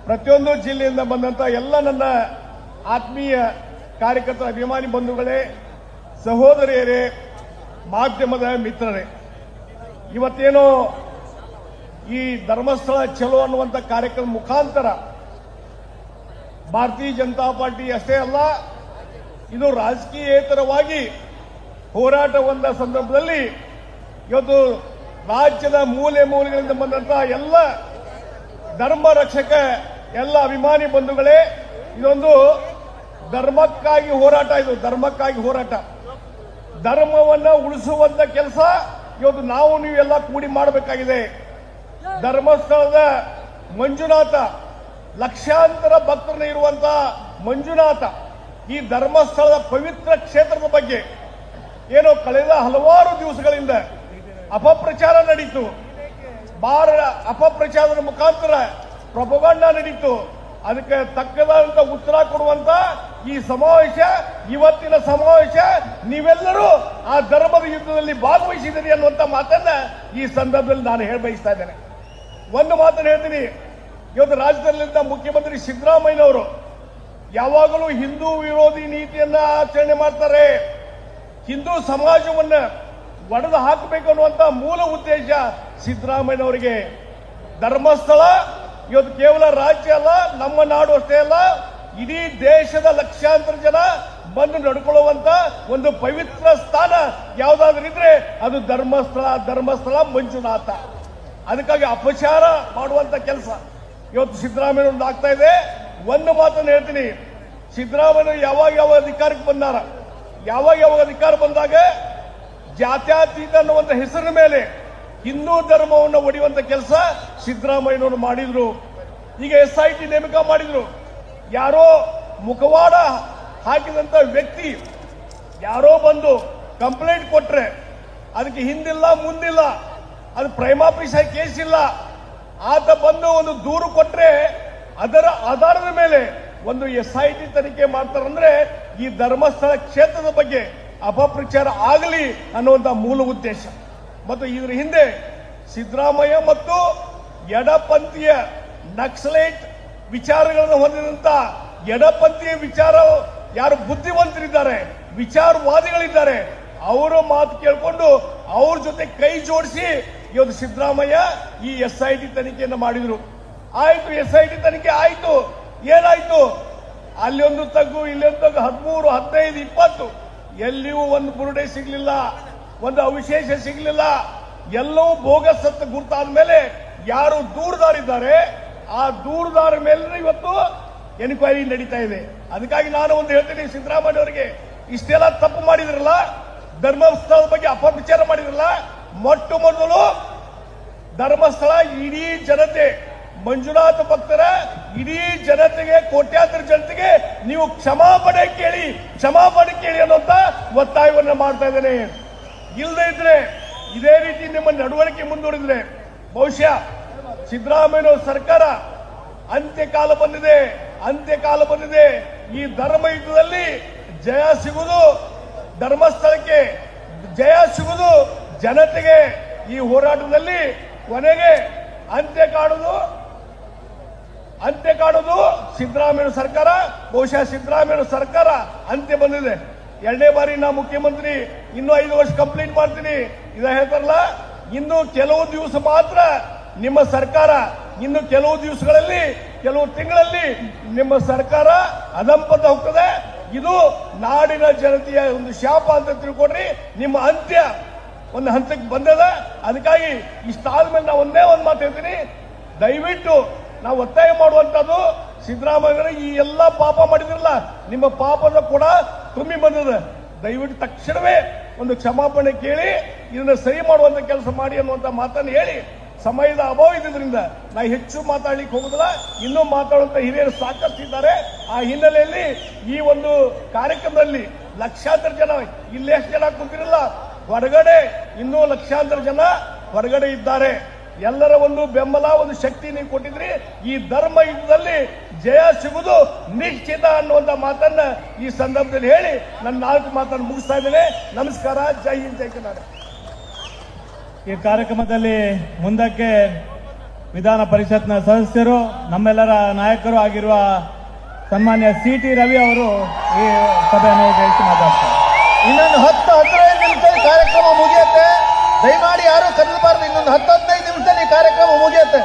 ಪ್ರತಿಯೊಂದು ಜಿಲ್ಲೆಯಿಂದ ಬಂದಂತ ಎಲ್ಲ ನನ್ನ ಆತ್ಮೀಯ ಕಾರ್ಯಕರ್ತರ ಅಭಿಮಾನಿ ಬಂಧುಗಳೇ, ಸಹೋದರಿಯರೇ, ಮಾಧ್ಯಮದ ಮಿತ್ರರೇ, ಇವತ್ತೇನೋ ಈ ಧರ್ಮಸ್ಥಳ ಚಲೋ ಅನ್ನುವಂಥ ಕಾರ್ಯಕ್ರಮ ಮುಖಾಂತರ ಭಾರತೀಯ ಜನತಾ ಪಾರ್ಟಿ ಅಷ್ಟೇ ಅಲ್ಲ, ಇದು ರಾಜಕೀಯೇತರವಾಗಿ ಹೋರಾಟ ಹೊಂದ ಸಂದರ್ಭದಲ್ಲಿ ಇವತ್ತು ರಾಜ್ಯದ ಮೂಲೆ ಮೂಲೆಗಳಿಂದ ಬಂದಂತಹ ಎಲ್ಲ ಧರ್ಮ ರಕ್ಷಕ ಎಲ್ಲ ಅಭಿಮಾನಿ ಬಂಧುಗಳೇ, ಇದೊಂದು ಧರ್ಮಕ್ಕಾಗಿ ಹೋರಾಟ, ಇದು ಧರ್ಮಕ್ಕಾಗಿ ಹೋರಾಟ. ಧರ್ಮವನ್ನ ಉಳಿಸುವಂತ ಕೆಲಸ ಇವತ್ತು ನಾವು ನೀವೆಲ್ಲ ಕೂಡಿ ಮಾಡಬೇಕಾಗಿದೆ. ಧರ್ಮಸ್ಥಳದ ಮಂಜುನಾಥ, ಲಕ್ಷಾಂತರ ಭಕ್ತರನ್ನ ಇರುವಂತಹ ಮಂಜುನಾಥ, ಈ ಧರ್ಮಸ್ಥಳದ ಪವಿತ್ರ ಕ್ಷೇತ್ರದ ಬಗ್ಗೆ ಏನೋ ಕಳೆದ ಹಲವಾರು ದಿವಸಗಳಿಂದ ಅಪಪ್ರಚಾರ ನಡೀತು. ಅಪಪ್ರಚಾರದ ಮುಖಾಂತರ ಪ್ರೊಪಗಂಡಾ ನಡೀತು. ಅದಕ್ಕೆ ತಕ್ಕದಾದಂತ ಉತ್ತರ ಕೊಡುವಂತ ಈ ಸಮಾವೇಶ, ಇವತ್ತಿನ ಸಮಾವೇಶ, ನೀವೆಲ್ಲರೂ ಆ ಧರ್ಮದ ಯುದ್ಧದಲ್ಲಿ ಭಾಗವಹಿಸಿದ್ದೀರಿ ಅನ್ನುವಂತ ಮಾತನ್ನ ಈ ಸಂದರ್ಭದಲ್ಲಿ ನಾನು ಹೇಳಬಯಸ್ತಾ ಇದ್ದೇನೆ. ಒಂದು ಮಾತನ್ನು ಹೇಳ್ತೀನಿ, ಇವತ್ತು ರಾಜ್ಯದಲ್ಲಿದ್ದ ಮುಖ್ಯಮಂತ್ರಿ ಸಿದ್ದರಾಮಯ್ಯನವರು ಯಾವಾಗಲೂ ಹಿಂದೂ ವಿರೋಧಿ ನೀತಿಯನ್ನ ಆಚರಣೆ ಮಾಡ್ತಾರೆ. ಹಿಂದೂ ಸಮಾಜವನ್ನ ಒಡೆದು ಹಾಕಬೇಕು ಅನ್ನುವಂತ ಮೂಲ ಉದ್ದೇಶ ಸಿದ್ದರಾಮಯ್ಯನವರಿಗೆ. ಧರ್ಮಸ್ಥಳ ಇವತ್ತು ಕೇವಲ ರಾಜ್ಯ ಅಲ್ಲ, ನಮ್ಮ ನಾಡು ಅಷ್ಟೇ ಅಲ್ಲ, ಇಡೀ ದೇಶದ ಲಕ್ಷಾಂತರ ಜನ ಬಂದು ನಡ್ಕೊಳ್ಳುವಂತ ಒಂದು ಪವಿತ್ರ ಸ್ಥಾನ ಯಾವುದಾದ್ರೂ ಇದ್ರೆ ಅದು ಧರ್ಮಸ್ಥಳ. ಧರ್ಮಸ್ಥಳ ಮಂಜುನಾಥ. ಅದಕ್ಕಾಗಿ ಅಪಚಾರ ಮಾಡುವಂತ ಕೆಲಸ ಇವತ್ತು ಸಿದ್ದರಾಮಯ್ಯನವ್ರದ್ದು ಆಗ್ತಾ ಇದೆ. ಒಂದು ಮಾತನ್ನು ಹೇಳ್ತೀನಿ, ಸಿದ್ದರಾಮಯ್ಯ ಯಾವಾಗ ಅಧಿಕಾರಕ್ಕೆ ಬಂದಾರ, ಯಾವಾಗ ಅಧಿಕಾರ ಬಂದಾಗ ಜಾತ್ಯತೀತ ಅನ್ನುವಂಥ ಹೆಸರಿನ ಮೇಲೆ ಹಿಂದೂ ಧರ್ಮವನ್ನು ಒಡೆಯುವಂತ ಕೆಲಸ ಸಿದ್ದರಾಮಯ್ಯನವರು ಮಾಡಿದ್ರು. ಈಗ SIT ನೇಮಕ ಮಾಡಿದ್ರು. ಯಾರೋ ಮುಖವಾಡ ಹಾಕಿದಂತ ವ್ಯಕ್ತಿ ಯಾರೋ ಬಂದು ಕಂಪ್ಲೇಂಟ್ ಕೊಟ್ರೆ ಅದಕ್ಕೆ ಹಿಂದಿಲ್ಲ ಮುಂದಿಲ್ಲ, ಅದು ಪ್ರೈಮಾಪ್ರಿಸ ಕೇಸ್ ಇಲ್ಲ, ಆತ ಬಂದು ಒಂದು ದೂರು ಕೊಟ್ರೆ ಅದರ ಆಧಾರದ ಮೇಲೆ ಒಂದು SIT ತನಿಖೆ ಮಾಡ್ತಾರಂದ್ರೆ ಈ ಧರ್ಮಸ್ಥಳ ಕ್ಷೇತ್ರದ ಬಗ್ಗೆ ಅಪಪ್ರಚಾರ ಆಗಲಿ ಅನ್ನುವಂಥ ಮೂಲ ಉದ್ದೇಶ. ಮತ್ತು ಇದರ ಹಿಂದೆ ಸಿದ್ದರಾಮಯ್ಯ ಮತ್ತು ಎಡಪಂಥೀಯ ನಕ್ಸಲೈಟ್ ವಿಚಾರಗಳನ್ನು ಹೊಂದಿದಂತ ಎಡಪಂಥೀಯ ವಿಚಾರ ಯಾರು ಬುದ್ಧಿವಂತರಿದ್ದಾರೆ, ವಿಚಾರವಾದಿಗಳಿದ್ದಾರೆ, ಅವರ ಮಾತು ಕೇಳಿಕೊಂಡು ಅವ್ರ ಜೊತೆ ಕೈ ಜೋಡಿಸಿ ಇವತ್ತು ಸಿದ್ದರಾಮಯ್ಯ ಈ SIT ತನಿಖೆಯನ್ನು ಮಾಡಿದ್ರು. ಆಯ್ತು, SIT ತನಿಖೆ ಆಯ್ತು. ಏನಾಯ್ತು? ಅಲ್ಲಿ ಒಂದು ತಗ್ಗು, ಇಲ್ಲಿ ಒಂದು ತಗ್ಗು, 13, 15, 20 ಎಲ್ಲಿಯೂ ಒಂದು ಬುರುಡೆ ಸಿಗ್ಲಿಲ್ಲ, ಒಂದು ಅವಿಶೇಷ ಸಿಗ್ಲಿಲ್ಲ. ಎಲ್ಲವೂ ಬೋಗಸ್ ಅಂತ ಗುರ್ತಾದ ಮೇಲೆ ಯಾರು ದೂರುದಾರಿದ್ದಾರೆ ಆ ದೂರುದಾರ ಮೇಲೆ ಇವತ್ತು ಎನ್ಕ್ವೈರಿ ನಡೀತಾ ಇದೆ. ಅದಕ್ಕಾಗಿ ನಾನು ಒಂದು ಹೇಳ್ತೀನಿ, ಸಿದ್ದರಾಮಯ್ಯ ಅವರಿಗೆ ಇಷ್ಟೆಲ್ಲ ತಪ್ಪು ಮಾಡಿದ್ರಲ್ಲ, ಧರ್ಮಸ್ಥಳದ ಬಗ್ಗೆ ಅಪಪ್ರಚಾರ ಮಾಡಿದ್ರಲ್ಲ, ಮೊಟ್ಟ ಮೊದಲು ಧರ್ಮಸ್ಥಳ ಇಡೀ ಜನತೆ, ಮಂಜುನಾಥ ಭಕ್ತರ ಇಡೀ ಜನತೆಗೆ, ಕೋಟ್ಯಾಂತರ ಜನತೆಗೆ ನೀವು ಕ್ಷಮಾಪಣೆ ಕೇಳಿ ಅನ್ನುವಂತ ಒತ್ತಾಯವನ್ನು ಮಾಡ್ತಾ ಇದ್ದೇನೆ. ಇಲ್ಲದೆ ಇದ್ರೆ ಇದೇ ರೀತಿ ನಿಮ್ಮ ನಡವಳಿಕೆ ಮುಂದುವರಿದ್ರೆ ಬಹುಶಃ ಸಿದ್ದರಾಮಯ್ಯ ಸರ್ಕಾರ ಅಂತ್ಯಕಾಲ ಬಂದಿದೆ. ಈ ಧರ್ಮ ಯುದ್ಧದಲ್ಲಿ ಜಯ ಸಿಗುವುದು ಧರ್ಮಸ್ಥಳಕ್ಕೆ, ಜಯ ಸಿಗುವುದು ಜನತೆಗೆ. ಈ ಹೋರಾಟದಲ್ಲಿ ಕೊನೆಗೆ ಅಂತ್ಯ ಕಾಣುವುದು ಸಿದ್ದರಾಮಯ್ಯ ಸರ್ಕಾರ. ಬಹುಶಃ ಸಿದ್ದರಾಮಯ್ಯ ಸರ್ಕಾರ ಅಂತ್ಯ ಬಂದಿದೆ. 2ನೇ ಬಾರಿ ನಾ ಮುಖ್ಯಮಂತ್ರಿ, ಇನ್ನೂ 5 ವರ್ಷ ಕಂಪ್ಲೀಟ್ ಮಾಡ್ತೀನಿ ಇದ ಹೇಳ್ತಾರಲ್ಲ, ಇನ್ನು ಕೆಲವು ದಿವಸ ಮಾತ್ರ ನಿಮ್ಮ ಸರ್ಕಾರ, ಇನ್ನು ಕೆಲವು ದಿವಸಗಳಲ್ಲಿ, ಕೆಲವು ತಿಂಗಳಲ್ಲಿ ನಿಮ್ಮ ಸರ್ಕಾರ ಅಧಂಪತ ಹೋಗ್ತದೆ. ಇದು ನಾಡಿನ ಜನತೆಯ ಒಂದು ಶಾಪ ಅಂತ ತಿಳ್ಕೊಡ್ರಿ. ನಿಮ್ಮ ಅಂತ್ಯ ಒಂದು ಹಂತಕ್ಕೆ ಬಂದದ. ಅದಕ್ಕಾಗಿ ಇಷ್ಟಾದ್ಮೇಲೆ ನಾವು ಒಂದೇ ಒಂದು ಮಾತು ಹೇಳ್ತೀನಿ, ದಯವಿಟ್ಟು ನಾವು ಒತ್ತಾಯ ಮಾಡುವಂತದ್ದು, ಸಿದ್ದರಾಮಯ್ಯ ಈ ಎಲ್ಲ ಪಾಪ ಮಾಡಿದ್ರಲ್ಲ, ನಿಮ್ಮ ಪಾಪದ ಕೂಡ ತುಂಬಿ ಬಂದದ. ದಯವಿಟ್ಟು ತಕ್ಷಣವೇ ಒಂದು ಕ್ಷಮಾಪಣೆ ಕೇಳಿ ಇದನ್ನ ಸರಿ ಮಾಡುವಂತ ಕೆಲಸ ಮಾಡಿ ಅನ್ನುವಂತ ಮಾತನ್ನು ಹೇಳಿ, ಸಮಯದ ಅಭಾವ ಇದ್ರಿಂದ ನಾ ಹೆಚ್ಚು ಮಾತಾಡ್ಲಿಕ್ಕೆ ಹೋಗುದಿಲ್ಲ. ಇನ್ನೂ ಮಾತಾಡುವಂತ ಹಿರಿಯರು ಸಾಕಷ್ಟು ಇದ್ದಾರೆ. ಆ ಹಿನ್ನೆಲೆಯಲ್ಲಿ ಈ ಒಂದು ಕಾರ್ಯಕ್ರಮದಲ್ಲಿ ಲಕ್ಷಾಂತರ ಜನ, ಇಲ್ಲಿ ಎಷ್ಟು ಜನ ಕೂತಿರಲ್ಲ, ಹೊರಗಡೆ ಇನ್ನೂ ಲಕ್ಷಾಂತರ ಜನ ಹೊರಗಡೆ ಇದ್ದಾರೆ. ಎಲ್ಲರ ಒಂದು ಬೆಂಬಲ, ಒಂದು ಶಕ್ತಿ ನೀವು ಕೊಟ್ಟಿದ್ರಿ. ಈ ಧರ್ಮ ಯುದ್ಧದಲ್ಲಿ ಜಯ ಸಿಗುವುದು ನಿಶ್ಚಿತ ಅನ್ನುವಂತ ಮಾತನ್ನ ಈ ಸಂದರ್ಭದಲ್ಲಿ ಹೇಳಿ ನನ್ನ 4 ಮಾತನ್ನು ಮುಗಿಸ್ತಾ ಇದ್ದೇನೆ. ನಮಸ್ಕಾರ. ಜೈ ಹಿಂದ್, ಜೈ ಕರ್ನಾಟಕ. ಈ ಕಾರ್ಯಕ್ರಮದಲ್ಲಿ ಮುಂದಕ್ಕೆ ವಿಧಾನ ಪರಿಷತ್ನ ಸದಸ್ಯರು, ನಮ್ಮೆಲ್ಲರ ನಾಯಕರು ಆಗಿರುವ ಸನ್ಮಾನ್ಯ CT ರವಿ ಅವರು ಈ ಸಭೆಯನ್ನು ಉದ್ದೇಶಿಸಿ ಮಾತಾಡ್ತಾರೆ. ಇನ್ನೊಂದು 10-15 ನಿಮಿಷದಲ್ಲಿ ಕಾರ್ಯಕ್ರಮ ಮುಗಿಯುತ್ತೆ. ದಯಮಾಡಿ ಯಾರು ಕದಲಬಾರದು. ಇನ್ನೊಂದು 10-15 ನಿಮಿಷದಲ್ಲಿ ಕಾರ್ಯಕ್ರಮ ಮುಗಿಯುತ್ತೆ.